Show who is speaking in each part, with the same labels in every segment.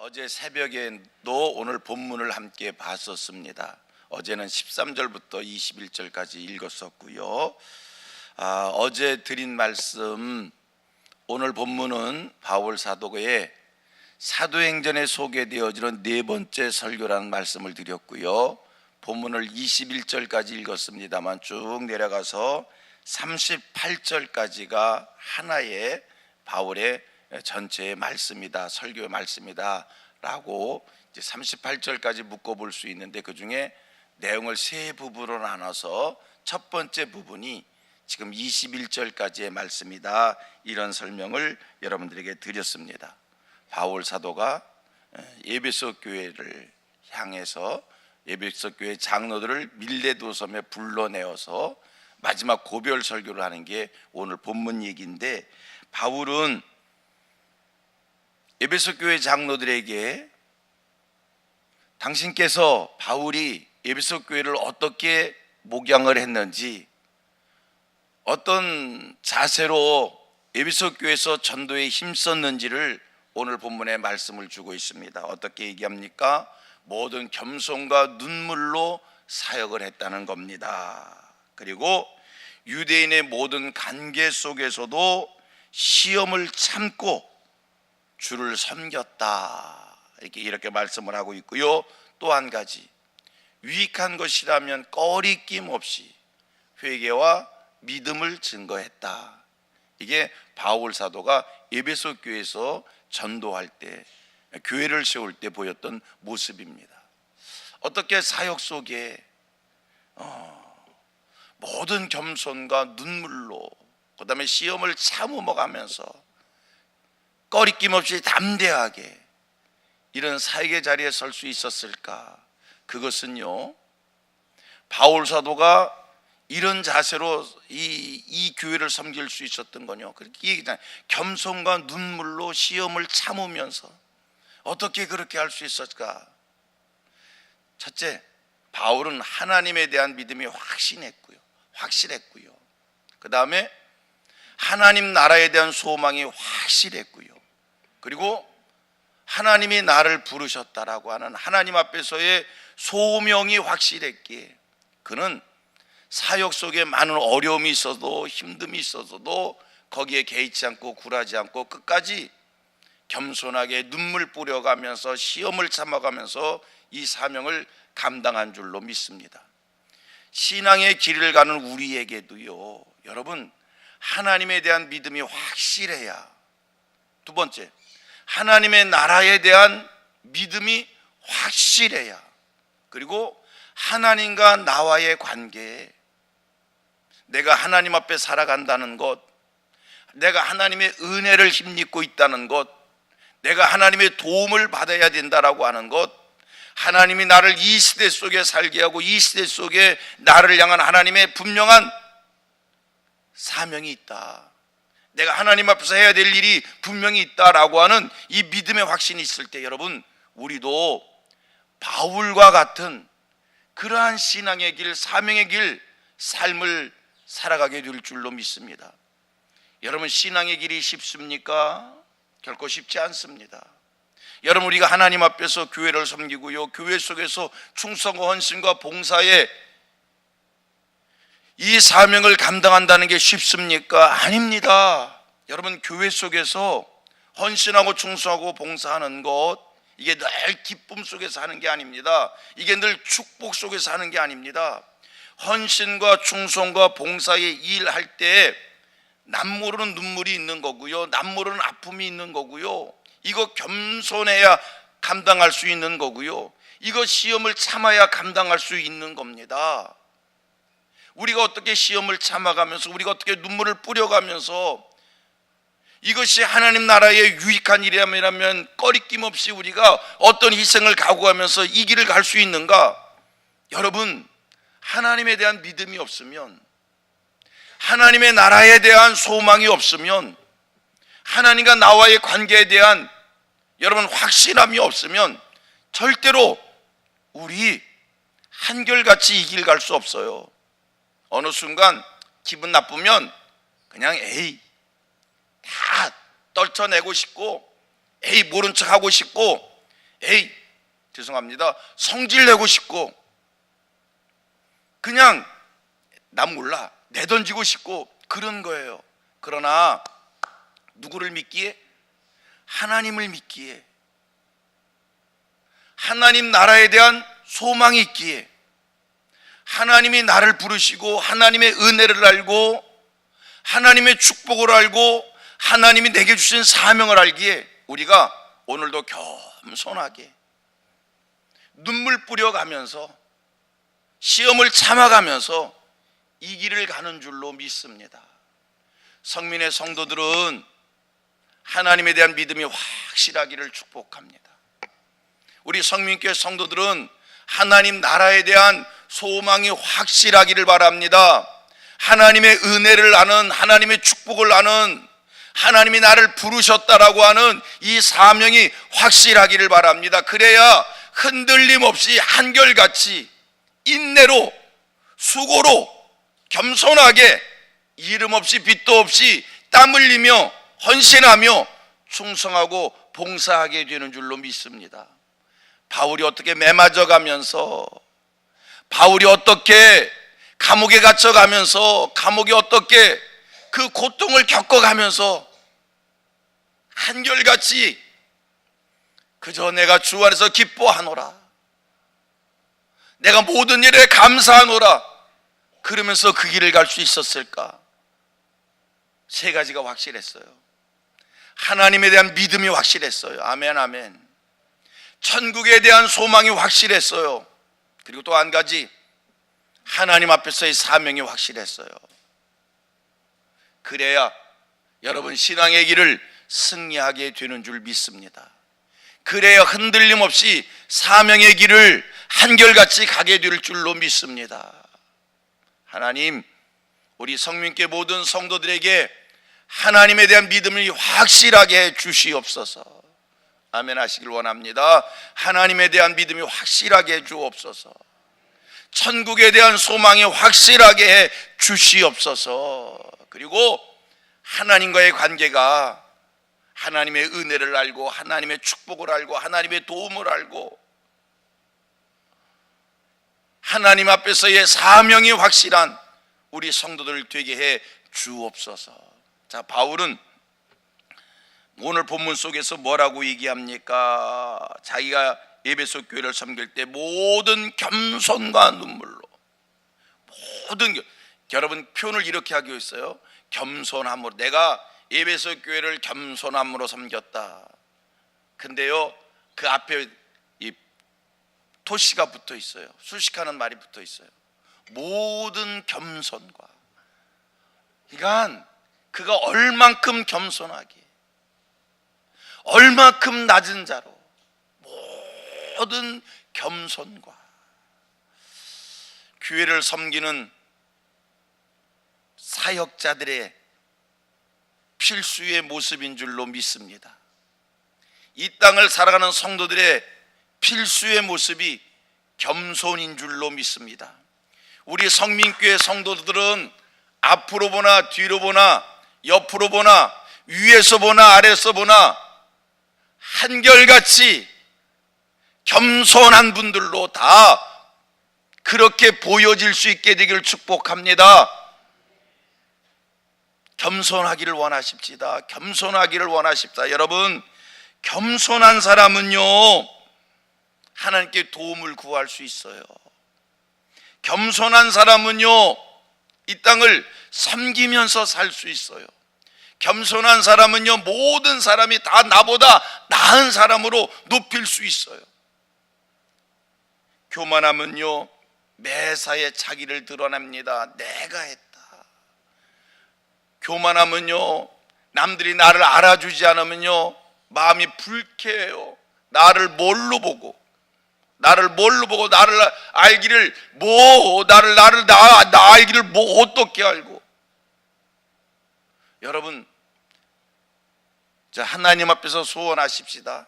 Speaker 1: 어제 새벽에도 오늘 본문을 함께 봤었습니다. 어제는 13절부터 21절까지 읽었었고요. 어제 드린 말씀, 오늘 본문은 바울 사도의 사도행전에 소개되어지는 네 번째 설교라는 말씀을 드렸고요. 본문을 21절까지 읽었습니다만 쭉 내려가서 38절까지가 하나의 바울의 전체의 말씀이다, 설교의 말씀이다 라고 이제 38절까지 묶어볼 수 있는데, 그 중에 내용을 세 부분으로 나눠서 첫 번째 부분이 지금 21절까지의 말씀이다, 이런 설명을 여러분들에게 드렸습니다. 바울 사도가 에베소 교회를 향해서 에베소 교회 장로들을 밀레도 섬에 불러내어서 마지막 고별 설교를 하는 게 오늘 본문 얘기인데, 바울은 에베소 교회 장로들에게 당신께서 바울이 에베소 교회를 어떻게 목양을 했는지, 어떤 자세로 에베소 교회에서 전도에 힘썼는지를 오늘 본문에 말씀을 주고 있습니다. 어떻게 얘기합니까? 모든 겸손과 눈물로 사역을 했다는 겁니다. 그리고 유대인의 모든 관계 속에서도 시험을 참고 주를 섬겼다, 이렇게 말씀을 하고 있고요. 또 한 가지, 유익한 것이라면 꺼리낌 없이 회개와 믿음을 증거했다. 이게 바울 사도가 에베소 교회에서 전도할 때, 교회를 세울 때 보였던 모습입니다. 어떻게 사역 속에 모든 겸손과 눈물로, 그 다음에 시험을 참음어가면서 꺼리낌 없이 담대하게 이런 사역의 자리에 설 수 있었을까? 그것은요, 바울 사도가 이런 자세로 이 교회를 섬길 수 있었던 거요, 그렇게 얘기잖아요. 겸손과 눈물로 시험을 참으면서 어떻게 그렇게 할 수 있었을까? 첫째, 바울은 하나님에 대한 믿음이 확실했고요. 그 다음에 하나님 나라에 대한 소망이 확실했고요. 그리고 하나님이 나를 부르셨다라고 하는 하나님 앞에서의 소명이 확실했기에 그는 사역 속에 많은 어려움이 있어도, 힘듦이 있어도 거기에 개의치 않고 굴하지 않고 끝까지 겸손하게 눈물 뿌려가면서 시험을 참아가면서 이 사명을 감당한 줄로 믿습니다. 신앙의 길을 가는 우리에게도요, 여러분, 하나님에 대한 믿음이 확실해야, 두 번째, 하나님의 나라에 대한 믿음이 확실해야, 그리고 하나님과 나와의 관계에 내가 하나님 앞에 살아간다는 것, 내가 하나님의 은혜를 힘입고 있다는 것, 내가 하나님의 도움을 받아야 된다라고 하는 것, 하나님이 나를 이 시대 속에 살게 하고 이 시대 속에 나를 향한 하나님의 분명한 사명이 있다, 내가 하나님 앞에서 해야 될 일이 분명히 있다라고 하는 이 믿음의 확신이 있을 때, 여러분, 우리도 바울과 같은 그러한 신앙의 길, 사명의 길, 삶을 살아가게 될 줄로 믿습니다. 여러분, 신앙의 길이 쉽습니까? 결코 쉽지 않습니다. 여러분, 우리가 하나님 앞에서 교회를 섬기고요, 교회 속에서 충성과 헌신과 봉사에 이 사명을 감당한다는 게 쉽습니까? 아닙니다. 여러분, 교회 속에서 헌신하고 충성하고 봉사하는 것, 이게 늘 기쁨 속에서 하는 게 아닙니다. 이게 늘 축복 속에서 하는 게 아닙니다. 헌신과 충성과 봉사에 일할 때 남모르는 눈물이 있는 거고요, 남모르는 아픔이 있는 거고요, 이거 겸손해야 감당할 수 있는 거고요, 이거 시험을 참아야 감당할 수 있는 겁니다. 우리가 어떻게 시험을 참아가면서, 우리가 어떻게 눈물을 뿌려가면서 이것이 하나님 나라의 유익한 일이라면 꺼리낌 없이 우리가 어떤 희생을 각오하면서 이 길을 갈 수 있는가? 여러분, 하나님에 대한 믿음이 없으면, 하나님의 나라에 대한 소망이 없으면, 하나님과 나와의 관계에 대한 여러분 확신함이 없으면 절대로 우리 한결같이 이 길 갈 수 없어요. 어느 순간 기분 나쁘면 그냥 다 떨쳐내고 싶고, 모른 척 하고 싶고, 에이, 죄송합니다, 성질내고 싶고 그냥 남 몰라 내던지고 싶고 그런 거예요. 그러나 누구를 믿기에? 하나님을 믿기에, 하나님 나라에 대한 소망이 있기에, 하나님이 나를 부르시고 하나님의 은혜를 알고 하나님의 축복을 알고 하나님이 내게 주신 사명을 알기에 우리가 오늘도 겸손하게 눈물 뿌려가면서 시험을 참아가면서 이 길을 가는 줄로 믿습니다. 성민의 성도들은 하나님에 대한 믿음이 확실하기를 축복합니다. 우리 성민교회 성도들은 하나님 나라에 대한 소망이 확실하기를 바랍니다. 하나님의 은혜를 아는, 하나님의 축복을 아는, 하나님이 나를 부르셨다라고 하는 이 사명이 확실하기를 바랍니다. 그래야 흔들림 없이 한결같이 인내로 수고로 겸손하게 이름 없이 빚도 없이 땀 흘리며 헌신하며 충성하고 봉사하게 되는 줄로 믿습니다. 바울이 어떻게 매맞아 가면서, 바울이 어떻게 감옥에 갇혀가면서, 감옥에 어떻게 그 고통을 겪어가면서 한결같이 그저 내가 주 안에서 기뻐하노라, 내가 모든 일에 감사하노라, 그러면서 그 길을 갈 수 있었을까? 세 가지가 확실했어요. 하나님에 대한 믿음이 확실했어요. 아멘, 아멘. 천국에 대한 소망이 확실했어요. 그리고 또 한 가지, 하나님 앞에서의 사명이 확실했어요. 그래야 여러분 신앙의 길을 승리하게 되는 줄 믿습니다. 그래야 흔들림 없이 사명의 길을 한결같이 가게 될 줄로 믿습니다. 하나님, 우리 성민교회 모든 성도들에게 하나님에 대한 믿음을 확실하게 해 주시옵소서. 아멘 하시길 원합니다. 하나님에 대한 믿음이 확실하게 해 주옵소서. 천국에 대한 소망이 확실하게 해 주시옵소서. 그리고 하나님과의 관계가 하나님의 은혜를 알고 하나님의 축복을 알고 하나님의 도움을 알고 하나님 앞에서의 사명이 확실한 우리 성도들 되게 해 주옵소서. 자, 바울은 오늘 본문 속에서 뭐라고 얘기합니까? 자기가 에베소 교회를 섬길 때 모든 겸손과 눈물로, 여러분 표현을 이렇게 하고 있어요. 겸손함으로, 내가 에베소 교회를 겸손함으로 섬겼다. 근데요, 그 앞에 이 토시가 붙어 있어요. 수식하는 말이 붙어 있어요. 모든 겸손과. 그러니까 그가 얼만큼 겸손하게, 얼만큼 낮은 자로 모든 겸손과. 교회를 섬기는 사역자들의 필수의 모습인 줄로 믿습니다. 이 땅을 살아가는 성도들의 필수의 모습이 겸손인 줄로 믿습니다. 우리 성민교회 성도들은 앞으로 보나 뒤로 보나 옆으로 보나 위에서 보나 아래에서 보나 한결같이 겸손한 분들로 다 그렇게 보여질 수 있게 되기를 축복합니다. 겸손하기를 원하십시다. 겸손하기를 원하십니다. 여러분, 겸손한 사람은요 하나님께 도움을 구할 수 있어요. 겸손한 사람은요 이 땅을 섬기면서 살 수 있어요. 겸손한 사람은요 모든 사람이 다 나보다 나은 사람으로 높일 수 있어요. 교만함은요 매사에 자기를 드러냅니다. 내가 했다. 교만함은요 남들이 나를 알아주지 않으면요 마음이 불쾌해요. 나를 뭘로 보고 나를 알기를 나 알기를 뭐 어떻게 알고. 여러분, 자, 하나님 앞에서 소원하십시다.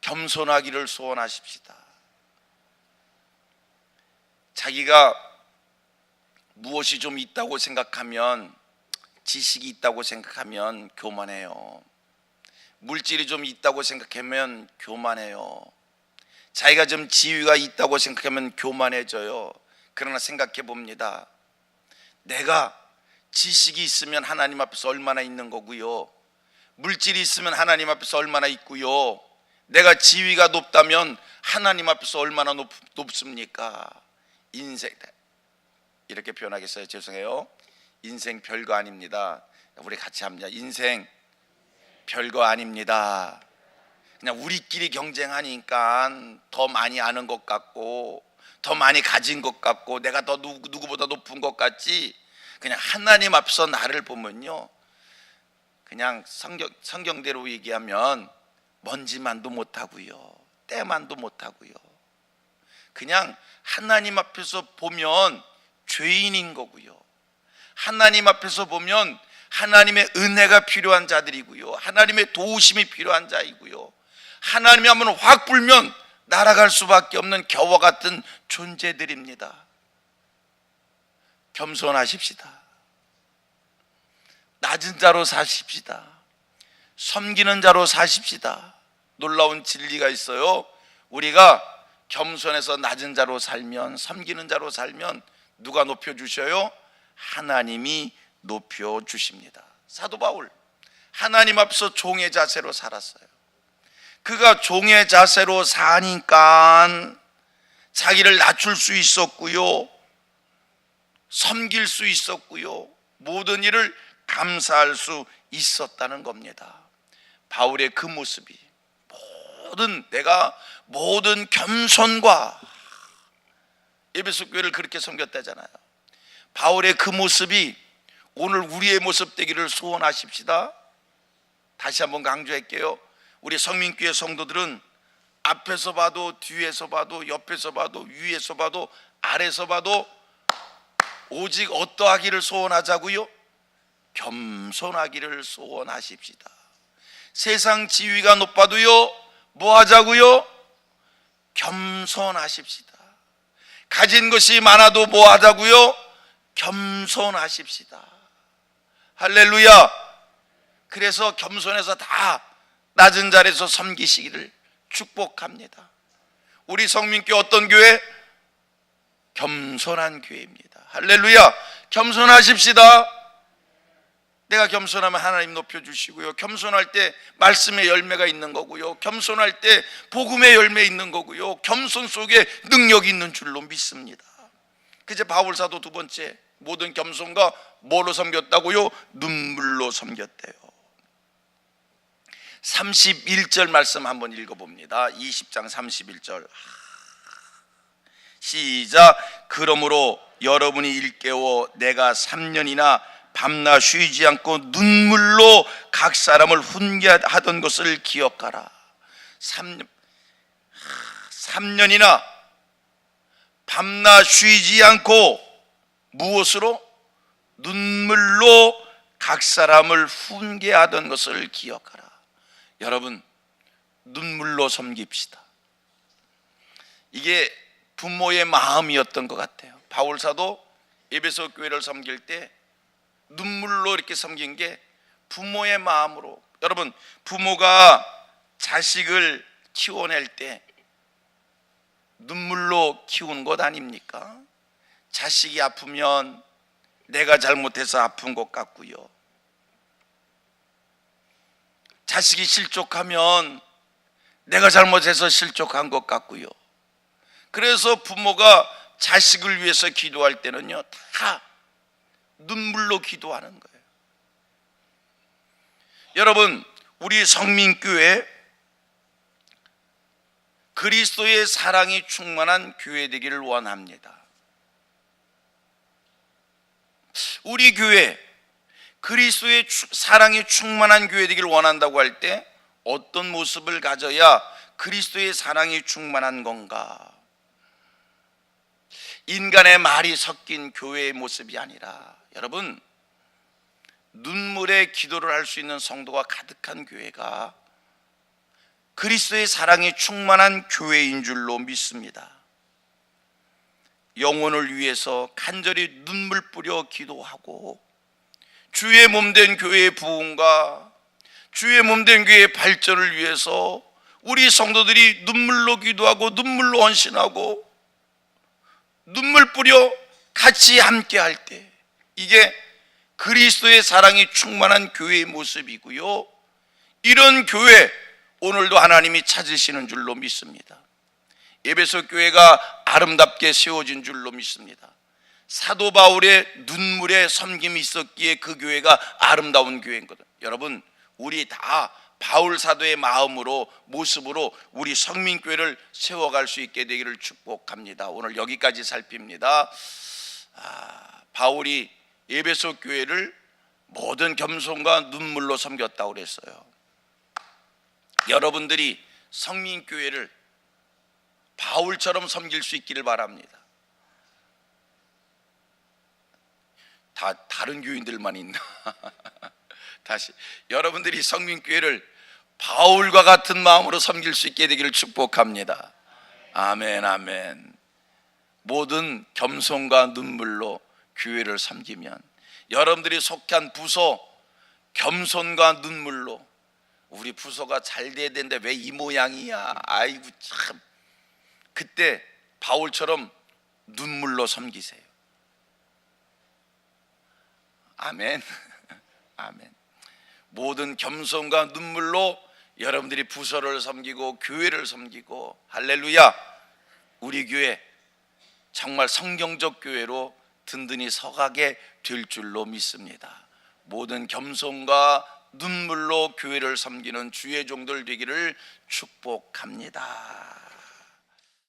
Speaker 1: 겸손하기를 소원하십시다. 자기가 무엇이 좀 있다고 생각하면, 지식이 있다고 생각하면 교만해요. 물질이 좀 있다고 생각하면 교만해요. 자기가 좀 지위가 있다고 생각하면 교만해져요. 그러나 생각해 봅니다. 내가 지식이 있으면 하나님 앞에서 얼마나 있는 거고요, 물질이 있으면 하나님 앞에서 얼마나 있고요, 내가 지위가 높다면 하나님 앞에서 얼마나 높습니까? 인생, 이렇게 표현하겠어요? 죄송해요. 인생 별거 아닙니다. 우리 같이 합니다. 인생 별거 아닙니다. 그냥 우리끼리 경쟁하니까 더 많이 아는 것 같고 더 많이 가진 것 같고 내가 더 누구보다 높은 것 같지, 그냥 하나님 앞서 나를 보면요, 그냥 성경대로 얘기하면 먼지만도 못하고요, 때만도 못하고요, 그냥 하나님 앞에서 보면 죄인인 거고요, 하나님 앞에서 보면 하나님의 은혜가 필요한 자들이고요, 하나님의 도우심이 필요한 자이고요, 하나님이 한번 확 불면 날아갈 수밖에 없는 겨와 같은 존재들입니다. 겸손하십시다. 낮은 자로 사십시다. 섬기는 자로 사십시다. 놀라운 진리가 있어요. 우리가 겸손해서 낮은 자로 살면, 섬기는 자로 살면 누가 높여주셔요? 하나님이 높여주십니다. 사도 바울, 하나님 앞서 종의 자세로 살았어요. 그가 종의 자세로 사니까 자기를 낮출 수 있었고요, 섬길 수 있었고요, 모든 일을 감사할 수 있었다는 겁니다. 바울의 그 모습이 내가 모든 겸손과, 에베소 교회를 그렇게 섬겼다잖아요. 바울의 그 모습이 오늘 우리의 모습 되기를 소원하십시다. 다시 한번 강조할게요. 우리 성민교회 성도들은 앞에서 봐도 뒤에서 봐도 옆에서 봐도 위에서 봐도 아래서 봐도 오직 어떠하기를 소원하자고요? 겸손하기를 소원하십시다. 세상 지위가 높아도요, 뭐 하자고요? 겸손하십시다. 가진 것이 많아도 뭐 하자고요? 겸손하십시다. 할렐루야. 그래서 겸손해서 다 낮은 자리에서 섬기시기를 축복합니다. 우리 성민교회 어떤 교회? 겸손한 교회입니다. 할렐루야. 겸손하십시다. 내가 겸손하면 하나님 높여주시고요, 겸손할 때 말씀의 열매가 있는 거고요, 겸손할 때 복음의 열매 있는 거고요, 겸손 속에 능력이 있는 줄로 믿습니다. 그제 바울사도 두 번째, 모든 겸손과 뭐로 섬겼다고요? 눈물로 섬겼대요. 31절 말씀 한번 읽어봅니다. 20장 31절 시작. 그러므로 여러분이 일깨워 내가 3년이나 밤낮 쉬지 않고 눈물로 각 사람을 훈계하던 것을 기억하라. 3년이나 밤낮 쉬지 않고 무엇으로? 눈물로 각 사람을 훈계하던 것을 기억하라. 여러분, 눈물로 섬깁시다. 이게 부모의 마음이었던 것 같아요. 바울사도 에베소 교회를 섬길 때 눈물로 이렇게 섬긴 게 부모의 마음으로. 여러분, 부모가 자식을 키워낼 때 눈물로 키우는 것 아닙니까? 자식이 아프면 내가 잘못해서 아픈 것 같고요, 자식이 실족하면 내가 잘못해서 실족한 것 같고요. 그래서 부모가 자식을 위해서 기도할 때는요, 다 눈물로 기도하는 거예요. 여러분, 우리 성민교회 그리스도의 사랑이 충만한 교회 되기를 원합니다. 우리 교회 그리스도의 사랑이 충만한 교회 되기를 원한다고 할 때 어떤 모습을 가져야 그리스도의 사랑이 충만한 건가? 인간의 말이 섞인 교회의 모습이 아니라, 여러분, 눈물의 기도를 할 수 있는 성도가 가득한 교회가 그리스도의 사랑이 충만한 교회인 줄로 믿습니다. 영혼을 위해서 간절히 눈물 뿌려 기도하고 주의 몸된 교회의 부흥과 주의 몸된 교회의 발전을 위해서 우리 성도들이 눈물로 기도하고 눈물로 헌신하고 눈물 뿌려 같이 함께 할 때, 이게 그리스도의 사랑이 충만한 교회의 모습이고요, 이런 교회 오늘도 하나님이 찾으시는 줄로 믿습니다. 에베소 교회가 아름답게 세워진 줄로 믿습니다. 사도 바울의 눈물의 섬김이 있었기에 그 교회가 아름다운 교회거든요. 여러분, 우리 다 바울 사도의 마음으로, 모습으로 우리 성민교회를 세워갈 수 있게 되기를 축복합니다. 오늘 여기까지 살핍니다. 바울이 에베소 교회를 모든 겸손과 눈물로 섬겼다고 그랬어요. 여러분들이 성민교회를 바울처럼 섬길 수 있기를 바랍니다. 다 다른 교인들만 있나? 다시, 여러분들이 성민교회를 바울과 같은 마음으로 섬길 수 있게 되기를 축복합니다. 아멘, 아멘. 모든 겸손과 눈물로 교회를 섬기면, 여러분들이 속한 부서 겸손과 눈물로, 우리 부서가 잘 돼야 되는데 왜 이 모양이야, 아이고 참, 그때 바울처럼 눈물로 섬기세요. 아멘. 아멘. 모든 겸손과 눈물로 여러분들이 부서를 섬기고 교회를 섬기고, 할렐루야, 우리 교회 정말 성경적 교회로 든든히 서가게 될 줄로 믿습니다. 모든 겸손과 눈물로 교회를 섬기는 주의 종들 되기를 축복합니다.